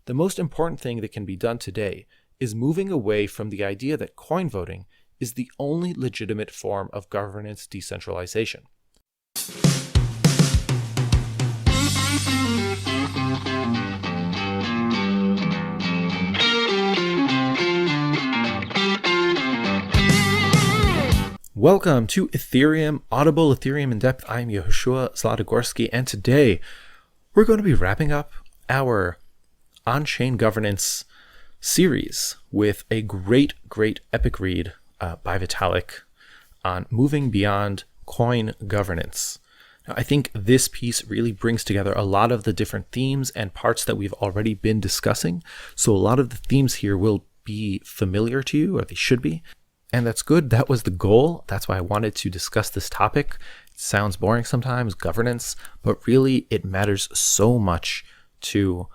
the most important thing that can be done today is moving away from the idea that coin voting is the only legitimate form of governance decentralization. Welcome to Ethereum Audible, Ethereum in Depth. I'm Yehoshua Zlatogorsky, and today we're going to be wrapping up our on-chain governance series with a great epic read by Vitalik on moving beyond coin governance. Now, I think this piece really brings together a lot of the different themes and parts that we've already been discussing. So a lot of the themes here will be familiar to you, or they should be. And that's good. That was the goal. That's why I wanted to discuss this topic. It sounds boring sometimes, governance, but really it matters so much to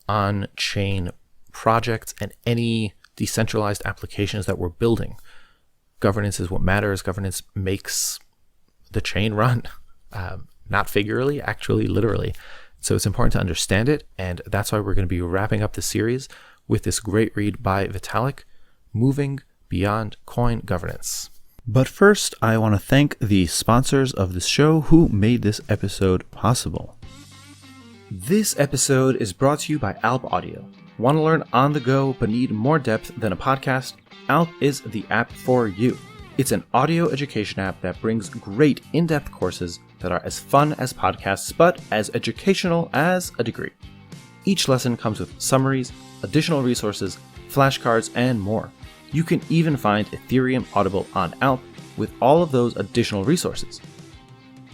on-chain projects and any decentralized applications that we're building. Governance is what matters. Governance makes the chain run, not figuratively, actually, literally. So it's important to understand it. And that's why we're going to be wrapping up the series with this great read by Vitalik, Moving Beyond Coin Governance. But first, I want to thank the sponsors of this show who made this episode possible. This episode is brought to you by Alpe Audio. Want to learn on the go but need more depth than a podcast? Alpe is the app for you. It's an audio education app that brings great in-depth courses that are as fun as podcasts but as educational as a degree. Each lesson comes with summaries, additional resources, flashcards, and more. You can even find Ethereum Audible on Alpe with all of those additional resources.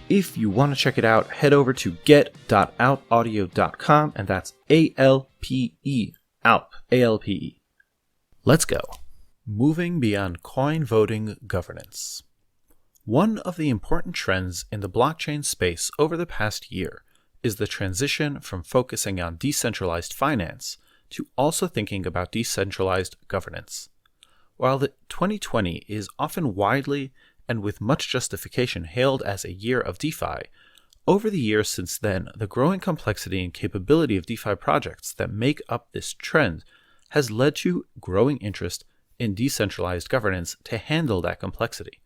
If you want to check it out, head over to get.alpeaudio.com, and that's A-L-P-E, Alpe, A-L-P-E. Let's go. Moving beyond coin voting governance. One of the important trends in the blockchain space over the past year is the transition from focusing on decentralized finance to also thinking about decentralized governance. While the 2020 is often widely and with much justification hailed as a year of DeFi, over the years since then, the growing complexity and capability of DeFi projects that make up this trend has led to growing interest in decentralized governance to handle that complexity.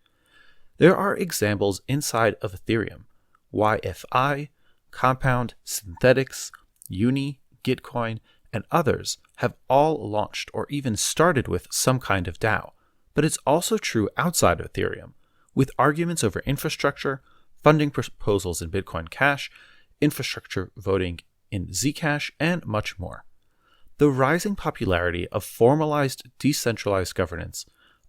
There are examples inside of Ethereum. YFI, Compound, Synthetics, Uni, Gitcoin, and others have all launched or even started with some kind of DAO, but it's also true outside of Ethereum, with arguments over infrastructure, funding proposals in Bitcoin Cash, infrastructure voting in Zcash, and much more. The rising popularity of formalized decentralized governance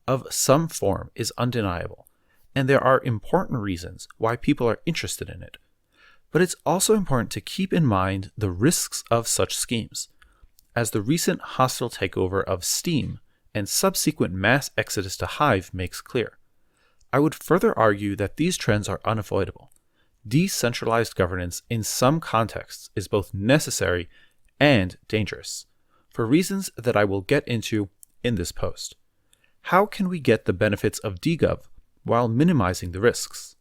of some form is undeniable, and there are important reasons why people are interested in it. But it's also important to keep in mind the risks of such schemes, as the recent hostile takeover of Steam and subsequent mass exodus to Hive makes clear. I would further argue that these trends are unavoidable. Decentralized governance in some contexts is both necessary and dangerous, for reasons that I will get into in this post. How can we get the benefits of DGov while minimizing the risks?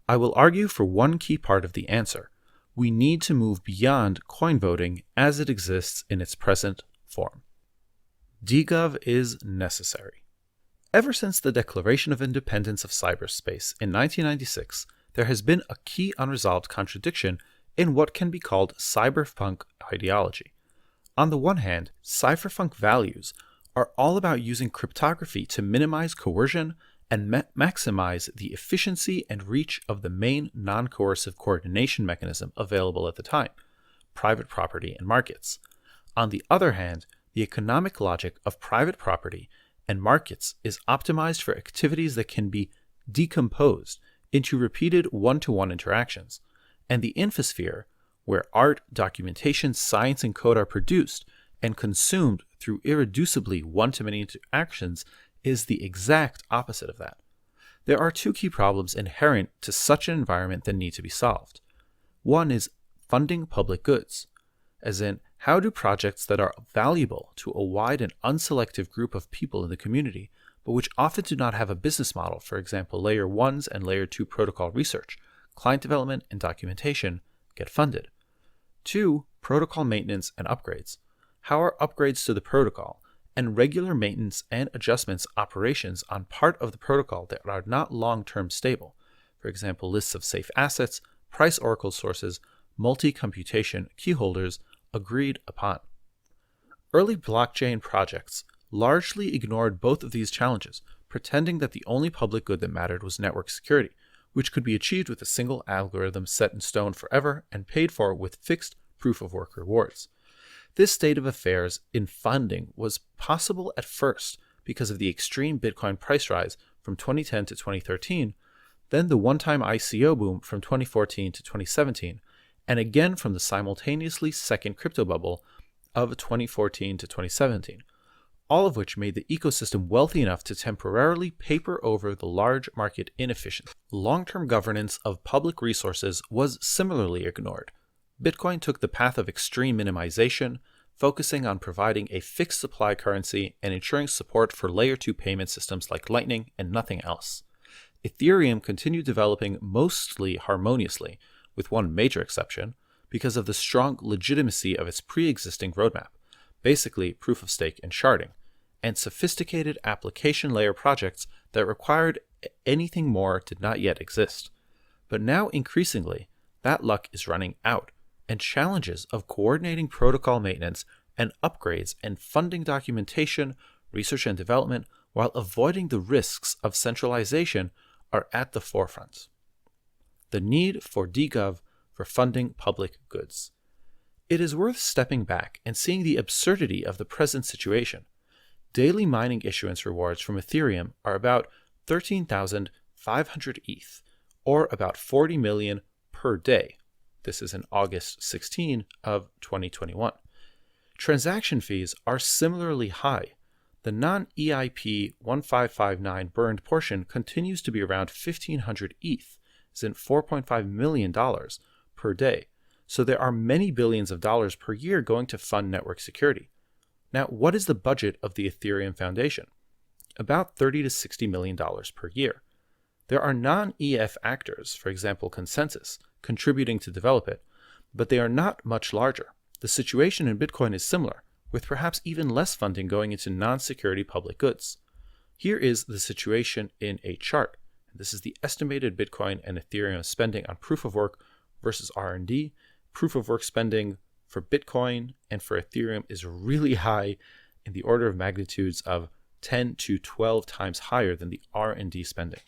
I will argue for one key part of the answer. We need to move beyond coin voting as it exists in its present form. DGov is necessary. Ever since the Declaration of Independence of Cyberspace in 1996, there has been a key unresolved contradiction in what can be called Cyberpunk Ideology. On the one hand, cypherpunk values are all about using cryptography to minimize coercion and maximize the efficiency and reach of the main non-coercive coordination mechanism available at the time, private property and markets. On the other hand, the economic logic of private property and markets is optimized for activities that can be decomposed into repeated one-to-one interactions, and the infosphere, where art, documentation, science, and code are produced and consumed through irreducibly one-to-many interactions, is the exact opposite of that. There are two key problems inherent to such an environment that need to be solved. One is funding public goods, as in, how do projects that are valuable to a wide and unselective group of people in the community, but which often do not have a business model, for example, Layer 1s and Layer 2 protocol research, client development, and documentation, get funded? 2. Protocol maintenance and upgrades. how are upgrades to the protocol and regular maintenance and adjustments operations on part of the protocol that are not long-term stable, for example, lists of safe assets, price oracle sources, multi-computation key holders, agreed upon. Early blockchain projects largely ignored both of these challenges, pretending that the only public good that mattered was network security, which could be achieved with a single algorithm set in stone forever and paid for with fixed proof-of-work rewards. This state of affairs in funding was possible at first because of the extreme Bitcoin price rise from 2010 to 2013, then the one-time ICO boom from 2014 to 2017, and again from the simultaneously second crypto bubble of 2014 to 2017, all of which made the ecosystem wealthy enough to temporarily paper over the large market inefficiency. Long-term governance of public resources was similarly ignored. Bitcoin took the path of extreme minimization, focusing on providing a fixed supply currency and ensuring support for layer 2 payment systems like Lightning and nothing else. Ethereum continued developing mostly harmoniously, with one major exception, because of the strong legitimacy of its pre-existing roadmap, basically proof of stake and sharding, and sophisticated application layer projects that required anything more did not yet exist. But now increasingly, that luck is running out, and challenges of coordinating protocol maintenance and upgrades and funding documentation, research and development, while avoiding the risks of centralization are at the forefront. The need for DGov for funding public goods. It is worth stepping back and seeing the absurdity of the present situation. Daily mining issuance rewards from Ethereum are about 13,500 ETH, or about 40 million per day. This is in August 16 of 2021. Transaction fees are similarly high. The non-EIP 1559 burned portion continues to be around 1,500 ETH, as in $4.5 million per day. So there are many billions of dollars per year going to fund network security. Now, what is the budget of the Ethereum Foundation? About $30 to $60 million per year. There are non-EF actors, for example Consensus, contributing to develop it, but they are not much larger. The situation in Bitcoin is similar, with perhaps even less funding going into non-security public goods. Here is the situation in a chart. This is the estimated Bitcoin and Ethereum spending on proof of work versus R&D. Proof of work spending for Bitcoin and for Ethereum is really high, in the order of magnitudes of 10 to 12 times higher than the R&D spending.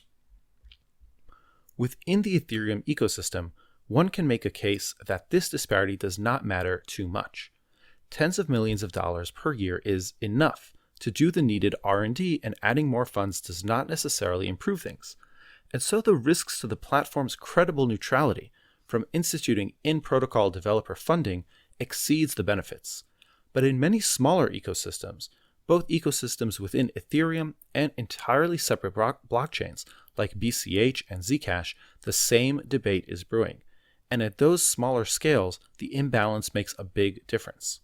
Within the Ethereum ecosystem, one can make a case that this disparity does not matter too much. Tens of millions of dollars per year is enough to do the needed R&D, and adding more funds does not necessarily improve things. And so the risks to the platform's credible neutrality from instituting in-protocol developer funding exceeds the benefits. But in many smaller ecosystems, both ecosystems within Ethereum and entirely separate blockchains like BCH and Zcash, the same debate is brewing. And at those smaller scales, the imbalance makes a big difference.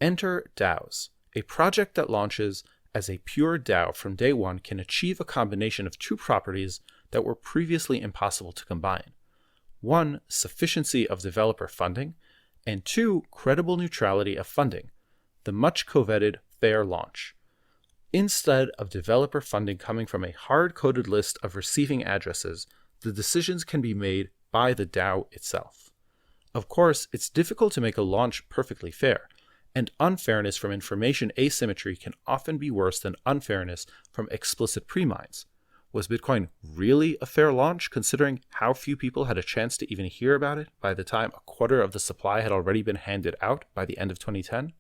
Enter DAOs. A project that launches as a pure DAO from day one can achieve a combination of two properties that were previously impossible to combine. One, sufficiency of developer funding, and two, credible neutrality of funding, the much coveted fair launch. Instead of developer funding coming from a hard-coded list of receiving addresses, the decisions can be made by the DAO itself. Of course, it's difficult to make a launch perfectly fair, and unfairness from information asymmetry can often be worse than unfairness from explicit pre-mines. Was Bitcoin really a fair launch, considering how few people had a chance to even hear about it by the time a quarter of the supply had already been handed out by the end of 2010?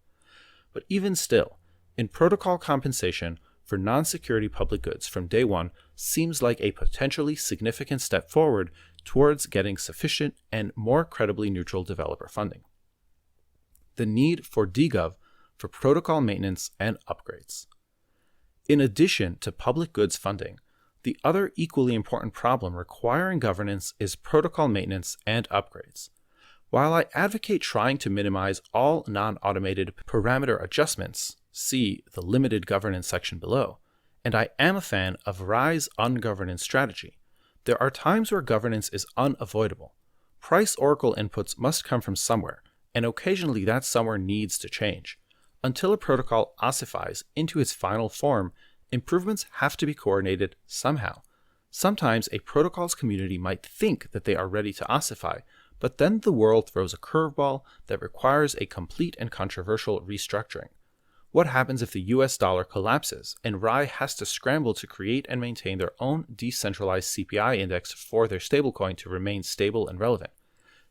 But even still, in protocol compensation for non-security public goods from day one seems like a potentially significant step forward towards getting sufficient and more credibly neutral developer funding. The need for DGov for protocol maintenance and upgrades. In addition to public goods funding, the other equally important problem requiring governance is protocol maintenance and upgrades. While I advocate trying to minimize all non-automated parameter adjustments, see the limited governance section below, and I am a fan of Rai's ungovernance strategy, there are times where governance is unavoidable. Price oracle inputs must come from somewhere, and occasionally that somewhere needs to change. until a protocol ossifies into its final form, improvements have to be coordinated somehow. Sometimes a protocol's community might think that they are ready to ossify, but then the world throws a curveball that requires a complete and controversial restructuring. What happens if the US dollar collapses and RAI has to scramble to create and maintain their own decentralized CPI index for their stablecoin to remain stable and relevant?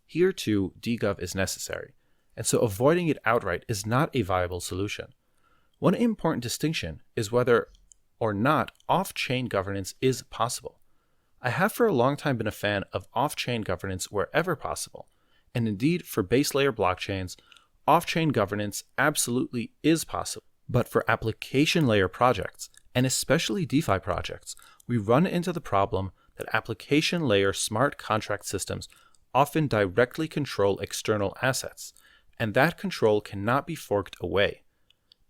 Here too, DGov is necessary, and so avoiding it outright is not a viable solution. One important distinction is whether or not off-chain governance is possible. I have for a long time been a fan of off-chain governance wherever possible, and indeed for base layer blockchains, off-chain governance absolutely is possible. But for application layer projects, and especially DeFi projects, we run into the problem that application layer smart contract systems often directly control external assets, and that control cannot be forked away.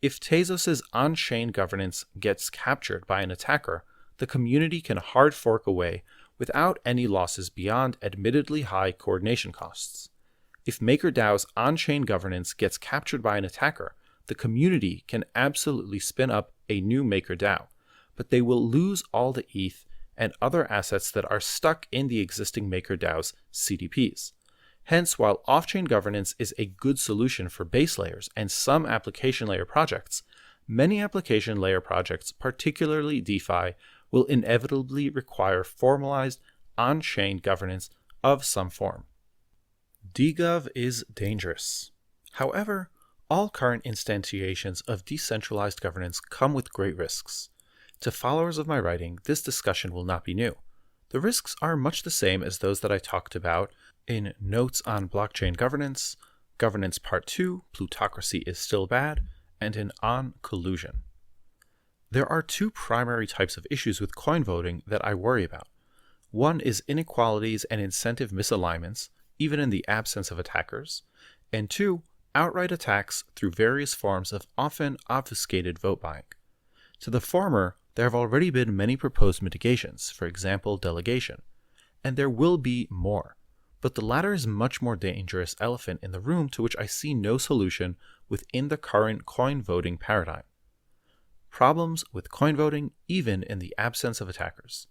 If Tezos' on-chain governance gets captured by an attacker, the community can hard fork away without any losses beyond admittedly high coordination costs. If MakerDAO's on-chain governance gets captured by an attacker, the community can absolutely spin up a new MakerDAO, but they will lose all the ETH and other assets that are stuck in the existing MakerDAO's CDPs. Hence, while off-chain governance is a good solution for base layers and some application layer projects, many application layer projects, particularly DeFi, will inevitably require formalized on-chain governance of some form. DGov is dangerous. However, all current instantiations of decentralized governance come with great risks. To followers of my writing, this discussion will not be new. The risks are much the same as those that I talked about in Notes on Blockchain Governance, Governance Part 2, Plutocracy is Still Bad, and in On Collusion. There are two primary types of issues with coin voting that I worry about. One is inequalities and incentive misalignments, even in the absence of attackers, and two, outright attacks through various forms of often obfuscated vote buying. To the former, there have already been many proposed mitigations, for example, delegation, and there will be more, but the latter is a much more dangerous elephant in the room to which I see no solution within the current coin voting paradigm. Problems with coin voting even in the absence of attackers.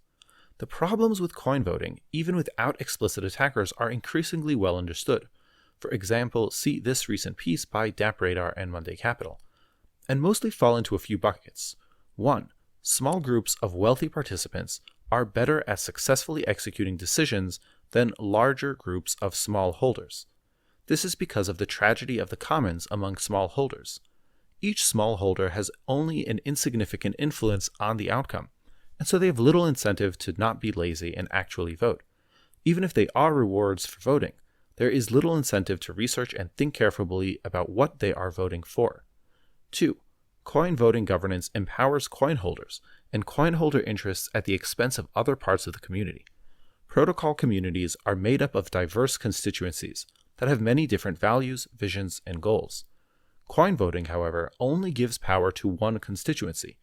The problems with coin voting, even without explicit attackers, are increasingly well understood. For example, see this recent piece by DappRadar and Monday Capital, and mostly fall into a few buckets. 1. Small groups of wealthy participants are better at successfully executing decisions than larger groups of small holders. This is because of the tragedy of the commons among small holders. Each small holder has only an insignificant influence on the outcome, and so they have little incentive to not be lazy and actually vote. Even if they are rewards for voting, there is little incentive to research and think carefully about what they are voting for. 2. Coin voting governance empowers coin holders and coin holder interests at the expense of other parts of the community. Protocol communities are made up of diverse constituencies that have many different values, visions, and goals. Coin voting, however, only gives power to one constituency,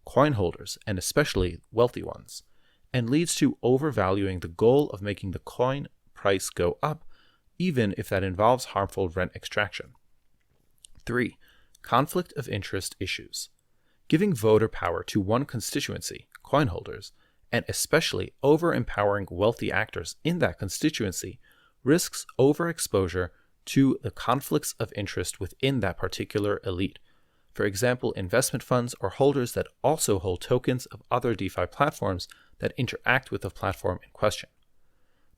coin holders, and especially wealthy ones, and leads to overvaluing the goal of making the coin price go up, even if that involves harmful rent extraction. 3. Conflict of interest issues. Giving voter power to one constituency, coin holders, and especially over-empowering wealthy actors in that constituency, risks overexposure to the conflicts of interest within that particular elite. For example, investment funds or holders that also hold tokens of other DeFi platforms that interact with the platform in question.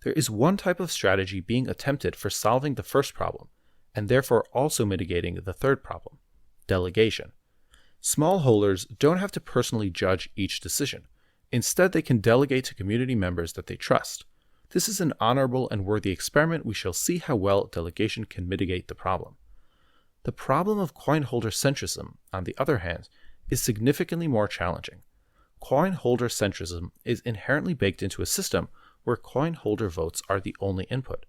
There is one type of strategy being attempted for solving the first problem, and therefore also mitigating the third problem: delegation. Small holders don't have to personally judge each decision. Instead, they can delegate to community members that they trust. This is an honorable and worthy experiment. We shall see how well delegation can mitigate the problem. The problem of coin holder centrism, on the other hand, is significantly more challenging. Coin holder centrism is inherently baked into a system where coin holder votes are the only input.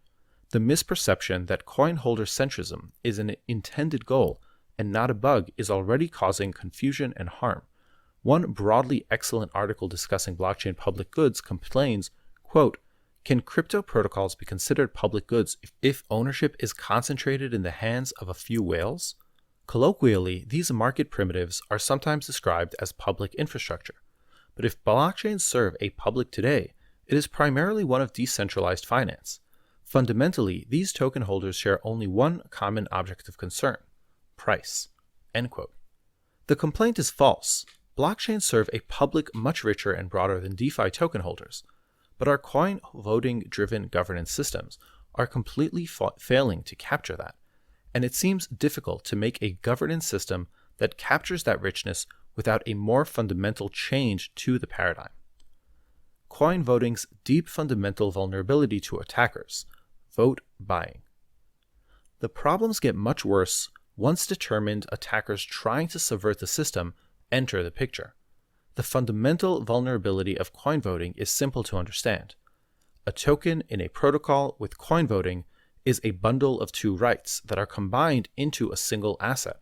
The misperception that coin holder centrism is an intended goal and not a bug is already causing confusion and harm. One broadly excellent article discussing blockchain public goods complains, quote, "Can crypto protocols be considered public goods if ownership is concentrated in the hands of a few whales?" Colloquially, these market primitives are sometimes described as public infrastructure, but if blockchains serve a public today, it is primarily one of decentralized finance. Fundamentally, these token holders share only one common object of concern: price. End quote. The complaint is false. Blockchains serve a public much richer and broader than DeFi token holders, but our coin voting driven governance systems are completely failing to capture that, and it seems difficult to make a governance system that captures that richness without a more fundamental change to the paradigm. Coin voting's deep fundamental vulnerability to attackers: vote buying. The problems get much worse once determined attackers trying to subvert the system enter the picture. The fundamental vulnerability of coin voting is simple to understand. A token in a protocol with coin voting is a bundle of two rights that are combined into a single asset.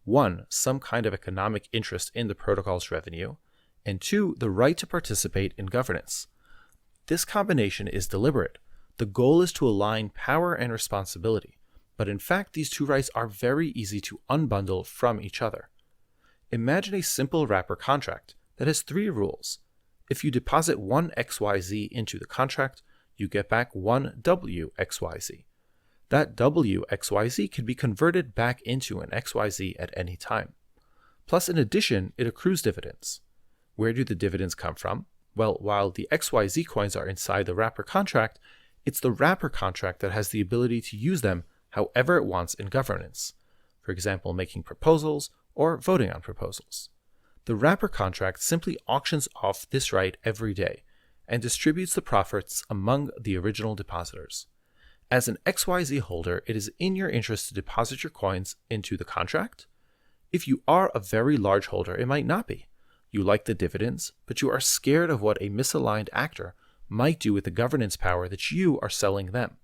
One, some kind of economic interest in the protocol's revenue, and two, the right to participate in governance. This combination is deliberate. The goal is to align power and responsibility, but in fact these two rights are very easy to unbundle from each other. Imagine a simple wrapper contract that has three rules. If you deposit one XYZ into the contract, you get back one WXYZ. That WXYZ can be converted back into an XYZ at any time. Plus, in addition, it accrues dividends. Where do the dividends come from? Well, while the XYZ coins are inside the wrapper contract, it's the wrapper contract that has the ability to use them however it wants in governance. For example, making proposals or voting on proposals. The wrapper contract simply auctions off this right every day and distributes the profits among the original depositors. As an XYZ holder, it is in your interest to deposit your coins into the contract. If you are a very large holder, it might not be. You like the dividends, but you are scared of what a misaligned actor might do with the governance power that you are selling them.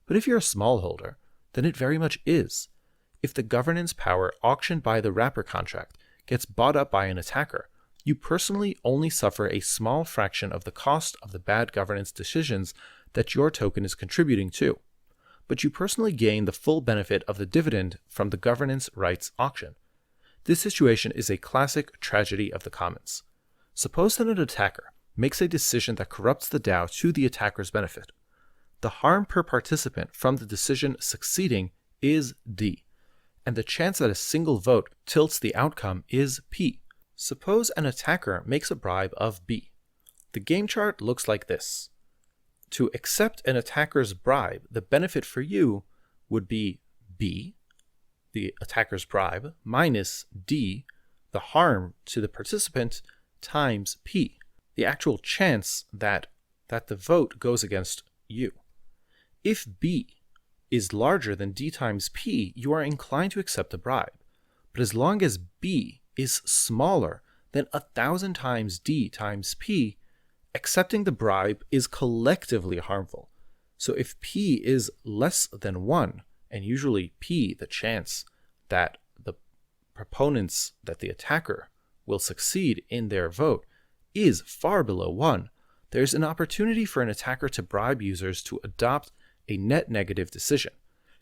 But if you're a small holder, then it very much is. If the governance power auctioned by the wrapper contract gets bought up by an attacker, you personally only suffer a small fraction of the cost of the bad governance decisions that your token is contributing to, but you personally gain the full benefit of the dividend from the governance rights auction. This situation is a classic tragedy of the commons. Suppose that an attacker makes a decision that corrupts the DAO to the attacker's benefit. The harm per participant from the decision succeeding is D, and the chance that a single vote tilts the outcome is P. Suppose an attacker makes a bribe of B. The game chart looks like this. To accept an attacker's bribe, the benefit for you would be B, the attacker's bribe, minus D, the harm to the participant, times P, the actual chance that the vote goes against you. If B is larger than D times P, you are inclined to accept the bribe. But as long as B is smaller than 1,000 times D times P, accepting the bribe is collectively harmful. So if P is less than 1, and usually P, the chance that the proponents, that the attacker will succeed in their vote, is far below 1, there's an opportunity for an attacker to bribe users to adopt a net negative decision,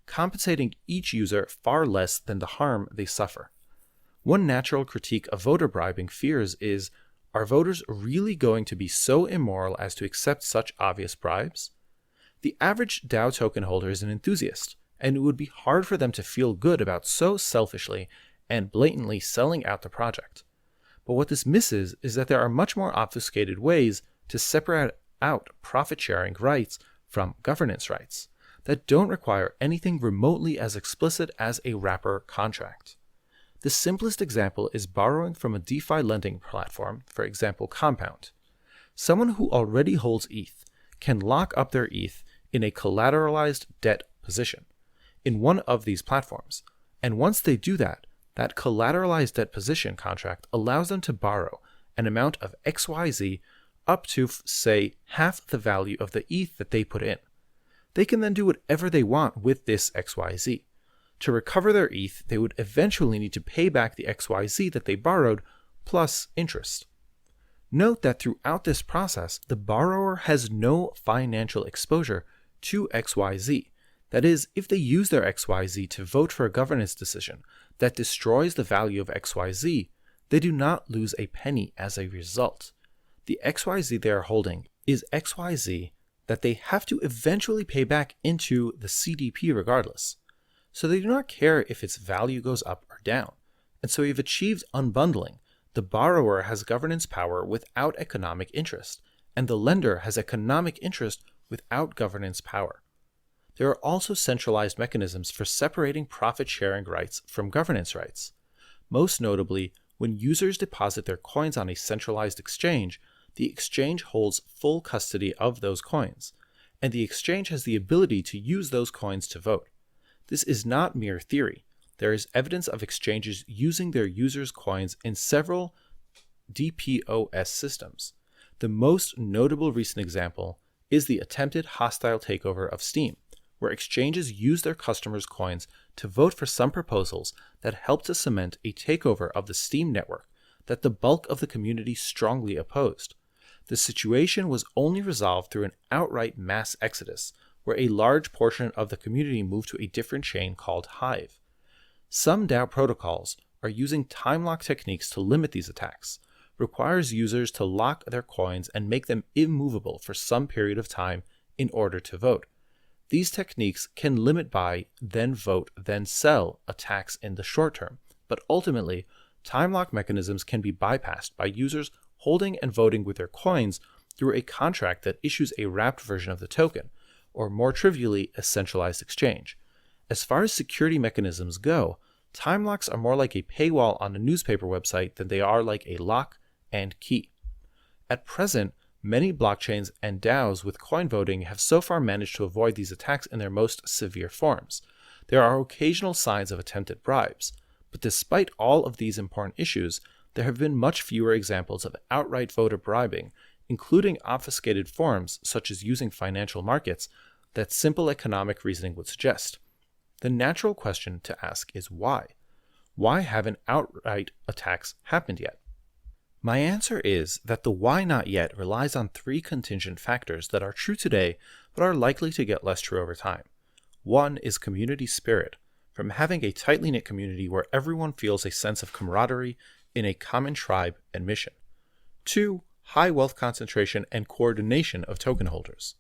compensating each user far less than the harm they suffer. One natural critique of voter bribing fears is, are voters really going to be so immoral as to accept such obvious bribes? The average DAO token holder is an enthusiast, and it would be hard for them to feel good about so selfishly and blatantly selling out the project. But what this misses is that there are much more obfuscated ways to separate out profit-sharing rights from governance rights that don't require anything remotely as explicit as a wrapper contract. The simplest example is borrowing from a DeFi lending platform, for example Compound. Someone who already holds ETH can lock up their ETH in a collateralized debt position in one of these platforms, and once they do that, that collateralized debt position contract allows them to borrow an amount of XYZ up to, say, half the value of the ETH that they put in. They can then do whatever they want with this XYZ. To recover their ETH, they would eventually need to pay back the XYZ that they borrowed, plus interest. Note that throughout this process, the borrower has no financial exposure to XYZ. That is, if they use their XYZ to vote for a governance decision that destroys the value of XYZ, they do not lose a penny as a result. The XYZ they are holding is XYZ that they have to eventually pay back into the CDP regardless. So they do not care if its value goes up or down. And so we've achieved unbundling. The borrower has governance power without economic interest, and the lender has economic interest without governance power. There are also centralized mechanisms for separating profit-sharing rights from governance rights. Most notably, when users deposit their coins on a centralized exchange, the exchange holds full custody of those coins, and the exchange has the ability to use those coins to vote. This is not mere theory. There is evidence of exchanges using their users' coins in several DPoS systems. The most notable recent example is the attempted hostile takeover of Steam, where exchanges use their customers' coins to vote for some proposals that help to cement a takeover of the Steam network that the bulk of the community strongly opposed. The situation was only resolved through an outright mass exodus, where a large portion of the community moved to a different chain called Hive. Some DAO protocols are using time lock techniques to limit these attacks, requires users to lock their coins and make them immovable for some period of time in order to vote. These techniques can limit buy, then vote, then sell attacks in the short term, but ultimately, time lock mechanisms can be bypassed by users holding and voting with their coins through a contract that issues a wrapped version of the token, or more trivially, a centralized exchange. As far as security mechanisms go, time locks are more like a paywall on a newspaper website than they are like a lock and key. At present, many blockchains and DAOs with coin voting have so far managed to avoid these attacks in their most severe forms. There are occasional signs of attempted bribes, but despite all of these important issues, there have been much fewer examples of outright voter bribing, including obfuscated forms such as using financial markets that simple economic reasoning would suggest. The natural question to ask is why? Why haven't outright attacks happened yet? My answer is that the why not yet relies on three contingent factors that are true today but are likely to get less true over time. One is community spirit, from having a tightly knit community where everyone feels a sense of camaraderie in a common tribe and mission. Two, high wealth concentration and coordination of token holders.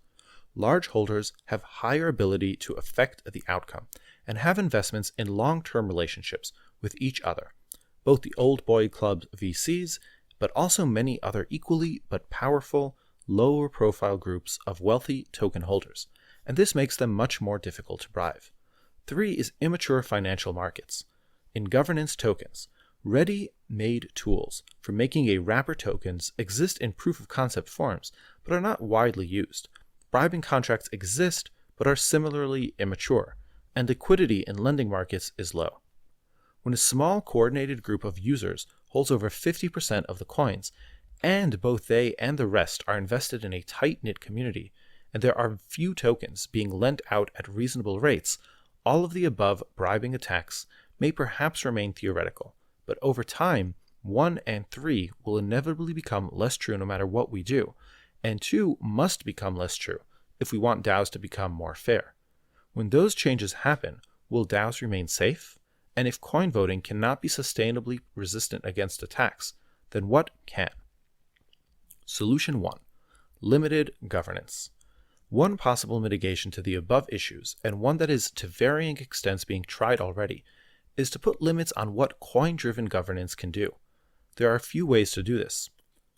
Large holders have higher ability to affect the outcome and have investments in long-term relationships with each other, both the old boy club VCs, but also many other equally but powerful, lower profile groups of wealthy token holders, and this makes them much more difficult to bribe. Three is immature financial markets. In governance tokens, ready-made tools for making a wrapper tokens exist in proof-of-concept forms, but are not widely used. Bribing contracts exist, but are similarly immature, and liquidity in lending markets is low. When a small coordinated group of users holds over 50% of the coins, and both they and the rest are invested in a tight-knit community, and there are few tokens being lent out at reasonable rates, all of the above bribing attacks may perhaps remain theoretical, but over time, 1 and 3 will inevitably become less true no matter what we do, and 2 must become less true if we want DAOs to become more fair. When those changes happen, will DAOs remain safe? And if coin voting cannot be sustainably resistant against attacks, then what can? Solution 1. Limited governance. One possible mitigation to the above issues, and one that is to varying extents being tried already, is to put limits on what coin-driven governance can do. There are a few ways to do this.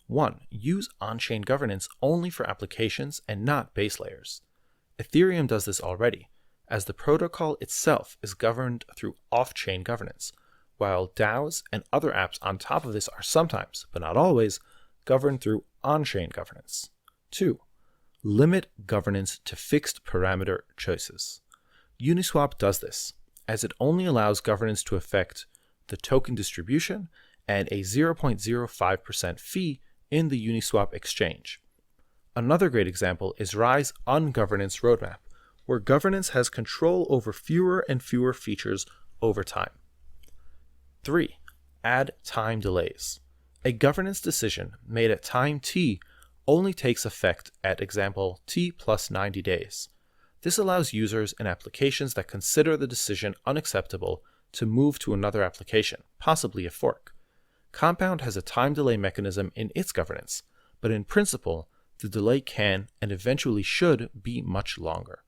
1. Use on-chain governance only for applications and not base layers. Ethereum does this already, as the protocol itself is governed through off-chain governance, while DAOs and other apps on top of this are sometimes, but not always, governed through on-chain governance. 2. Limit governance to fixed parameter choices. Uniswap does this, as it only allows governance to affect the token distribution and a 0.05% fee in the Uniswap exchange. Another great example is Rai's ungovernance roadmap, where governance has control over fewer and fewer features over time. 3. Add time delays. A governance decision made at time t only takes effect at example t plus 90 days. This allows users and applications that consider the decision unacceptable to move to another application, possibly a fork. Compound has a time delay mechanism in its governance, but in principle, the delay can and eventually should be much longer.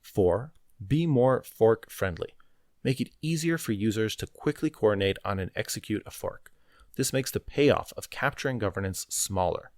4. Be more fork-friendly. Make it easier for users to quickly coordinate on and execute a fork. This makes the payoff of capturing governance smaller.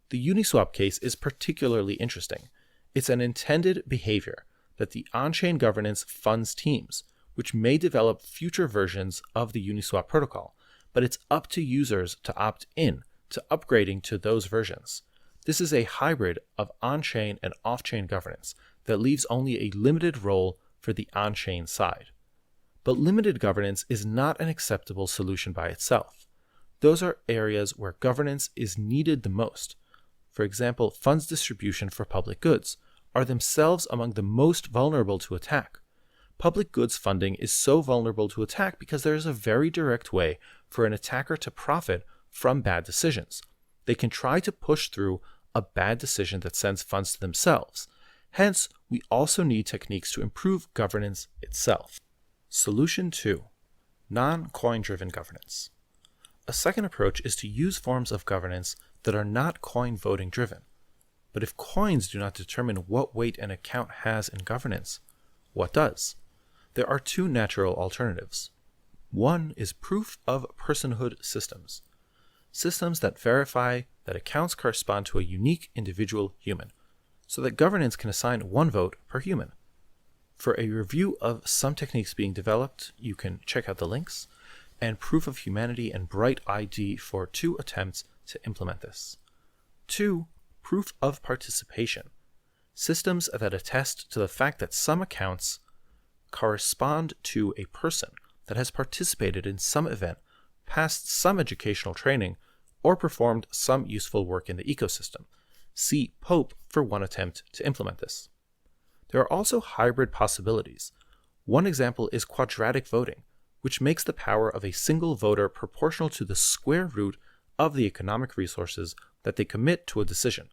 The Uniswap case is particularly interesting. It's an intended behavior that the on-chain governance funds teams, which may develop future versions of the Uniswap protocol, but it's up to users to opt in to upgrading to those versions. This is a hybrid of on-chain and off-chain governance that leaves only a limited role for the on-chain side. But limited governance is not an acceptable solution by itself. Those are areas where governance is needed the most. For example, funds distribution for public goods are themselves among the most vulnerable to attack. Public goods funding is so vulnerable to attack because there is a very direct way for an attacker to profit from bad decisions. They can try to push through a bad decision that sends funds to themselves. Hence, we also need techniques to improve governance itself. Solution 2. Non-coin-driven governance. A second approach is to use forms of governance that are not coin voting driven. But if coins do not determine what weight an account has in governance, what does? There are two natural alternatives. One is proof of personhood systems. Systems that verify that accounts correspond to a unique individual human, so that governance can assign one vote per human. For a review of some techniques being developed, you can check out the links, and Proof of Humanity and Bright ID for 2 attempts to implement this. 2. Proof of participation. Systems that attest to the fact that some accounts correspond to a person that has participated in some event, passed some educational training, or performed some useful work in the ecosystem. See Pope for 1 attempt to implement this. There are also hybrid possibilities. One example is quadratic voting, which makes the power of a single voter proportional to the square root of the economic resources that they commit to a decision,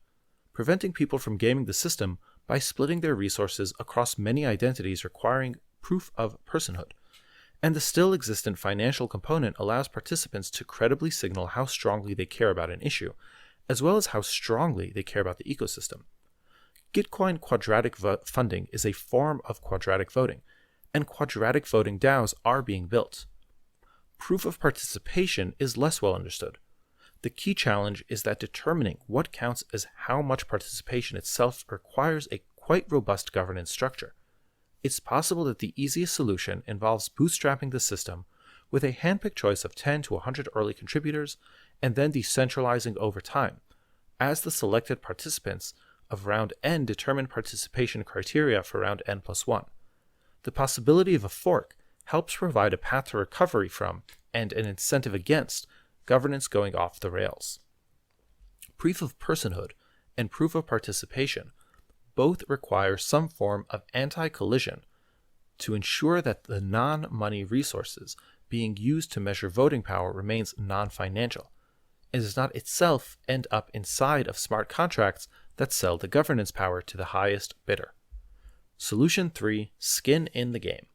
preventing people from gaming the system by splitting their resources across many identities requiring proof of personhood. And the still existent financial component allows participants to credibly signal how strongly they care about an issue, as well as how strongly they care about the ecosystem. Gitcoin quadratic funding is a form of quadratic voting, and quadratic voting DAOs are being built. Proof of participation is less well understood. The key challenge is that determining what counts as how much participation itself requires a quite robust governance structure. It's possible that the easiest solution involves bootstrapping the system with a handpicked choice of 10 to 100 early contributors and then decentralizing over time, as the selected participants of round N determine participation criteria for round N+1. The possibility of a fork helps provide a path to recovery from, and an incentive against, governance going off the rails. Proof of personhood and proof of participation both require some form of anti-collision to ensure that the non-money resources being used to measure voting power remains non-financial, and does not itself end up inside of smart contracts that sell the governance power to the highest bidder. Solution 3. Skin in the game.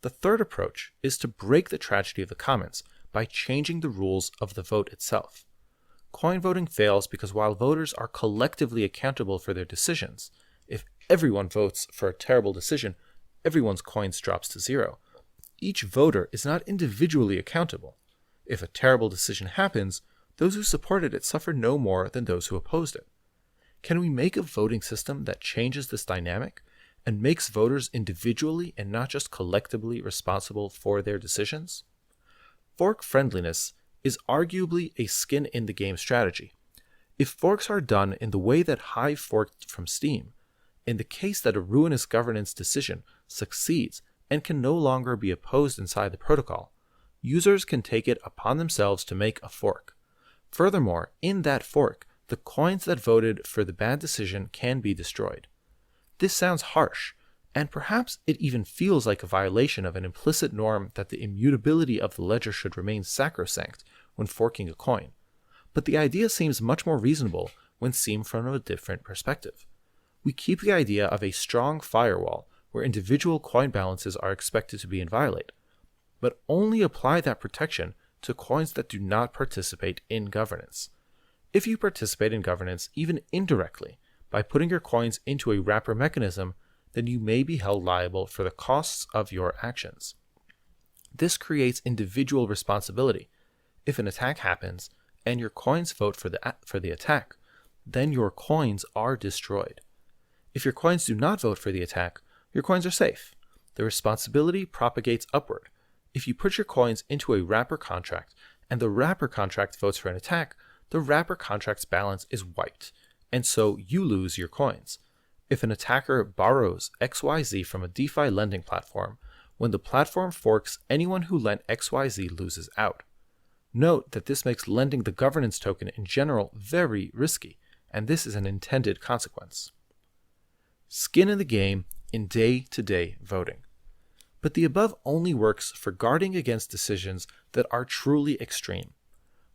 The third approach is to break the tragedy of the commons by changing the rules of the vote itself. Coin voting fails because while voters are collectively accountable for their decisions, if everyone votes for a terrible decision, everyone's coins drops to 0. Each voter is not individually accountable. If a terrible decision happens, those who supported it suffer no more than those who opposed it. Can we make a voting system that changes this dynamic and makes voters individually and not just collectively responsible for their decisions? Fork friendliness is arguably a skin-in-the-game strategy. If forks are done in the way that Hive forked from Steam, in the case that a ruinous governance decision succeeds and can no longer be opposed inside the protocol, users can take it upon themselves to make a fork. Furthermore, in that fork, the coins that voted for the bad decision can be destroyed. This sounds harsh, and perhaps it even feels like a violation of an implicit norm that the immutability of the ledger should remain sacrosanct when forking a coin. But the idea seems much more reasonable when seen from a different perspective. we keep the idea of a strong firewall where individual coin balances are expected to be inviolate, but only apply that protection to coins that do not participate in governance. If you participate in governance even indirectly by putting your coins into a wrapper mechanism, then you may be held liable for the costs of your actions. This creates individual responsibility. If an attack happens and your coins vote for the attack, then your coins are destroyed. If your coins do not vote for the attack, your coins are safe. The responsibility propagates upward. If you put your coins into a wrapper contract and the wrapper contract votes for an attack, the wrapper contract's balance is wiped, and so you lose your coins. If an attacker borrows XYZ from a DeFi lending platform, when the platform forks, anyone who lent XYZ loses out. Note that this makes lending the governance token in general very risky, and this is an intended consequence. Skin in the game in day-to-day voting. But the above only works for guarding against decisions that are truly extreme.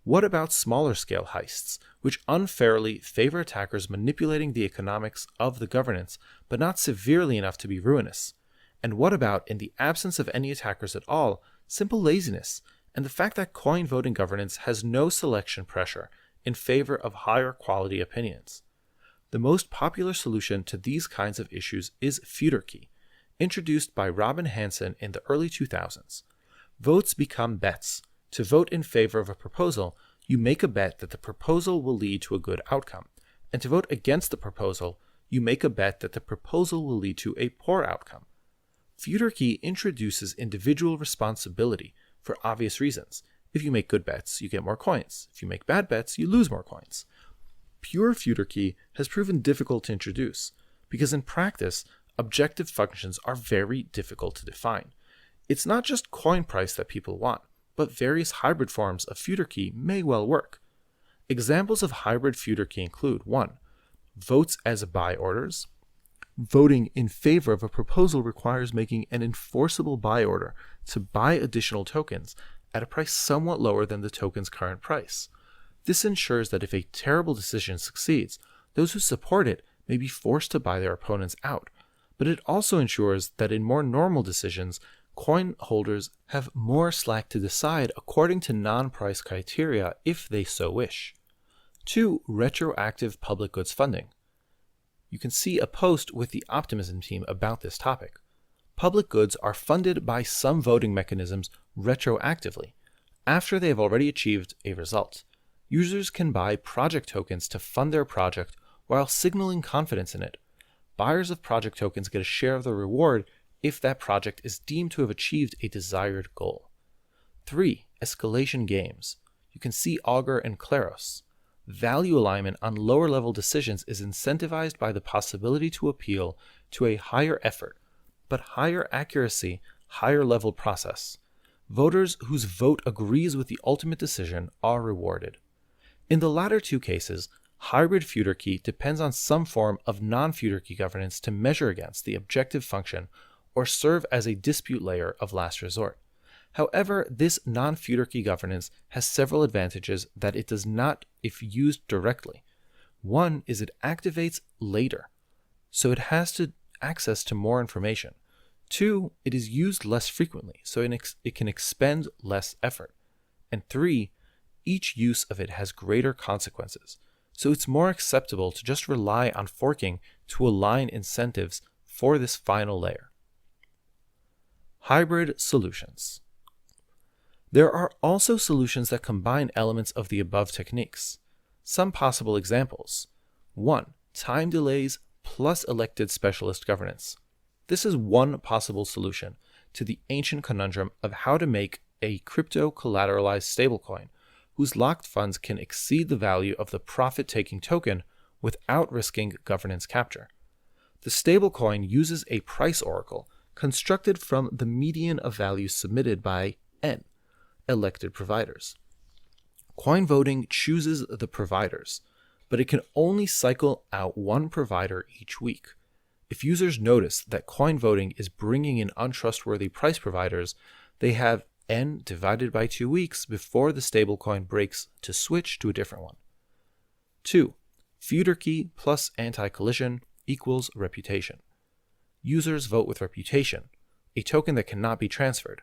What about smaller scale heists, which unfairly favor attackers manipulating the economics of the governance, but not severely enough to be ruinous? And what about, in the absence of any attackers at all, simple laziness, and the fact that coin voting governance has no selection pressure in favor of higher quality opinions? The most popular solution to these kinds of issues is FUDKE, introduced by Robin Hanson in the early 2000s. Votes become bets. To vote in favor of a proposal, you make a bet that the proposal will lead to a good outcome, and to vote against the proposal, you make a bet that the proposal will lead to a poor outcome. FUDKE introduces individual responsibility for obvious reasons. If you make good bets, you get more coins. If you make bad bets, you lose more coins. Pure FUDKE has proven difficult to introduce, because in practice, objective functions are very difficult to define. It's not just coin price that people want, but various hybrid forms of FUDKE may well work. Examples of hybrid FUDKE include 1. Votes as buy orders. Voting in favor of a proposal requires making an enforceable buy order to buy additional tokens at a price somewhat lower than the token's current price. This ensures that if a terrible decision succeeds, those who support it may be forced to buy their opponents out, but it also ensures that in more normal decisions, coin holders have more slack to decide according to non-price criteria if they so wish. 2. Retroactive public goods funding. You can see a post with the Optimism team about this topic. Public goods are funded by some voting mechanisms retroactively, after they have already achieved a result. Users can buy project tokens to fund their project while signaling confidence in it. Buyers of project tokens get a share of the reward if that project is deemed to have achieved a desired goal. 3. Escalation games. You can see Augur and Claros. Value alignment on lower level decisions is incentivized by the possibility to appeal to a higher effort, but higher accuracy, higher level process. Voters whose vote agrees with the ultimate decision are rewarded. In the latter two cases, hybrid FUDKE depends on some form of non-FUDKE governance to measure against the objective function or serve as a dispute layer of last resort. However, this non-FUDKE governance has several advantages that it does not if used directly. One is it activates later, so it has access to more information. 2, it is used less frequently, so it can expend less effort. And 3, each use of it has greater consequences, so it's more acceptable to just rely on forking to align incentives for this final layer. Hybrid solutions. There are also solutions that combine elements of the above techniques. Some possible examples. 1. Time delays plus elected specialist governance. This is one possible solution to the ancient conundrum of how to make a crypto-collateralized stablecoin whose locked funds can exceed the value of the profit-taking token without risking governance capture. The stablecoin uses a price oracle constructed from the median of values submitted by N, elected providers. Coin voting chooses the providers, but it can only cycle out one provider each week. If users notice that coin voting is bringing in untrustworthy price providers, they have N divided by 2 weeks before the stablecoin breaks to switch to a different one. 2. FUDKE plus anti-collision equals reputation. Users vote with reputation, a token that cannot be transferred.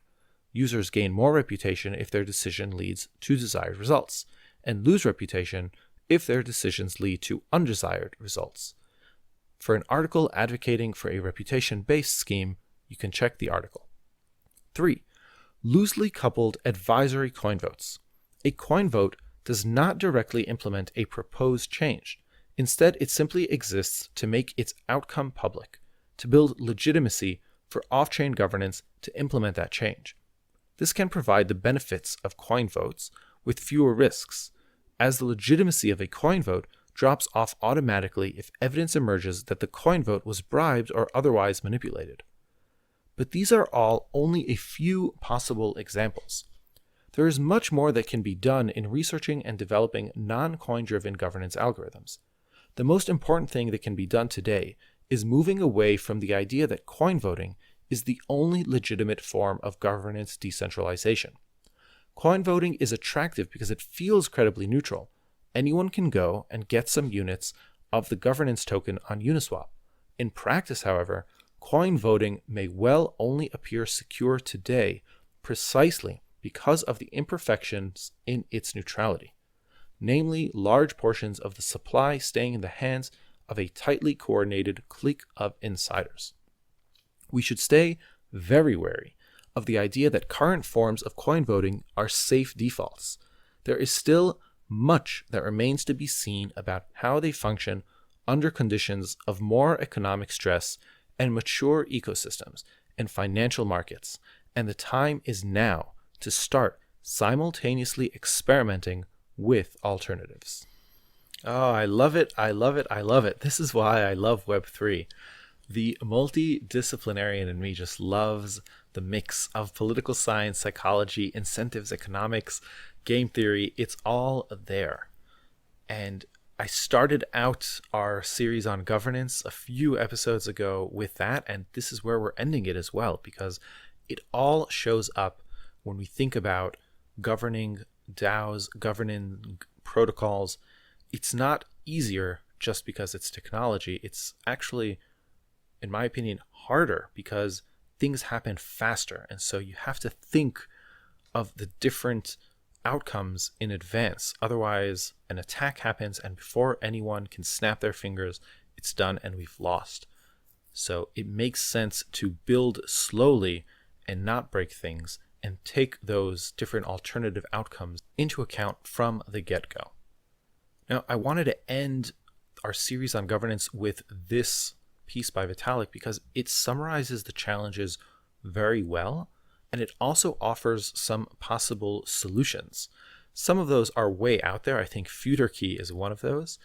Users gain more reputation if their decision leads to desired results, and lose reputation if their decisions lead to undesired results. For an article advocating for a reputation-based scheme, you can check the article. 3. Loosely coupled advisory coin votes. A coin vote does not directly implement a proposed change. Instead, it simply exists to make its outcome public, to build legitimacy for off-chain governance to implement that change. This can provide the benefits of coin votes with fewer risks, as the legitimacy of a coin vote drops off automatically if evidence emerges that the coin vote was bribed or otherwise manipulated. But these are all only a few possible examples. There is much more that can be done in researching and developing non-coin-driven governance algorithms. The most important thing that can be done today is moving away from the idea that coin voting is the only legitimate form of governance decentralization. Coin voting is attractive because it feels credibly neutral. Anyone can go and get some units of the governance token on Uniswap. In practice, however, coin voting may well only appear secure today precisely because of the imperfections in its neutrality, namely large portions of the supply staying in the hands of a tightly coordinated clique of insiders. We should stay very wary of the idea that current forms of coin voting are safe defaults. There is still much that remains to be seen about how they function under conditions of more economic stress and mature ecosystems and financial markets, and the time is now to start simultaneously experimenting with alternatives. Oh, I love it, I love it, I love it. This is why I love Web3. The multidisciplinarian in me just loves the mix of political science, psychology, incentives, economics, game theory. It's all there. And I started out our series on governance a few episodes ago with that, and this is where we're ending it as well, because it all shows up when we think about governing DAOs, governing protocols. It's not easier just because it's technology. It's actually, in my opinion, harder because things happen faster. And so you have to think of the different outcomes in advance. Otherwise, an attack happens, and before anyone can snap their fingers, it's done and we've lost. So it makes sense to build slowly and not break things and take those different alternative outcomes into account from the get-go. Now, I wanted to end our series on governance with this piece by Vitalik because it summarizes the challenges very well, and it also offers some possible solutions. Some of those are way out there. I think FUDKE is one of those.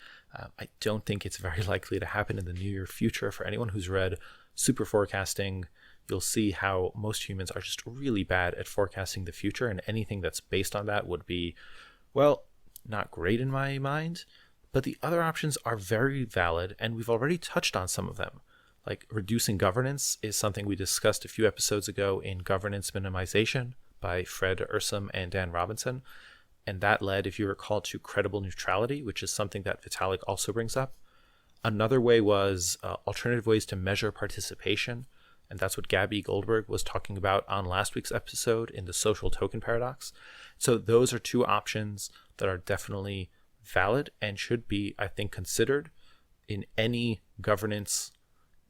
I don't think it's very likely to happen in the near future. For anyone who's read super forecasting, you'll see how most humans are just really bad at forecasting the future, and anything that's based on that would be, well, not great in my mind. But the other options are very valid, and we've already touched on some of them. Like reducing governance is something we discussed a few episodes ago in Governance Minimization by Fred Ursum and Dan Robinson. And that led, if you recall, to credible neutrality, which is something that Vitalik also brings up. Another way was alternative ways to measure participation. And that's what Gabby Goldberg was talking about on last week's episode in the social token paradox. So those are two options that are definitely valid and should be, I think, considered in any governance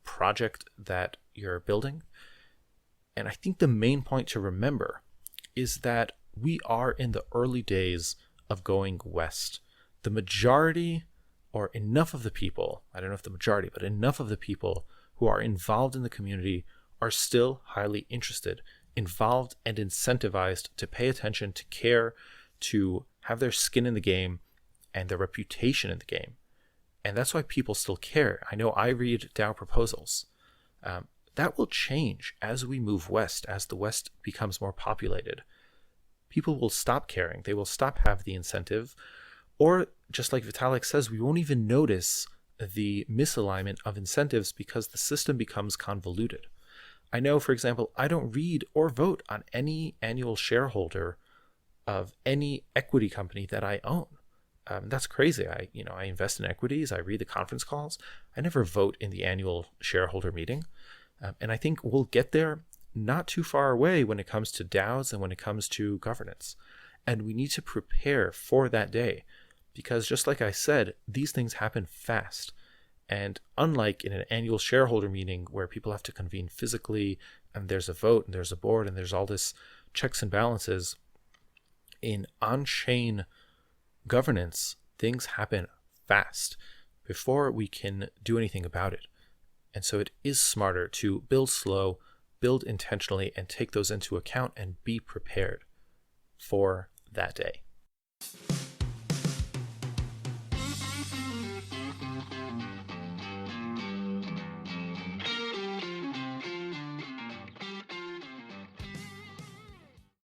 project that you're building. And I think the main point to remember is that we are in the early days of going west. The majority, or enough of the people, I don't know if the majority, but enough of the people who are involved in the community are still highly interested, involved, and incentivized to pay attention, to care, to have their skin in the game and their reputation in the game. And that's why people still care. I know I read DAO proposals. That will change as we move west, as the West becomes more populated. People will stop caring. They will stop having the incentive. Or, just like Vitalik says, we won't even notice the misalignment of incentives because the system becomes convoluted. I know, for example, I don't read or vote on any annual shareholder of any equity company that I own. That's crazy. I invest in equities. I read the conference calls. I never vote in the annual shareholder meeting. And I think we'll get there not too far away when it comes to DAOs and when it comes to governance. And we need to prepare for that day because just like I said, these things happen fast. And unlike in an annual shareholder meeting where people have to convene physically and there's a vote and there's a board and there's all this checks and balances, in on-chain governance, things happen fast before we can do anything about it. And so it is smarter to build slow, build intentionally, and take those into account and be prepared for that day.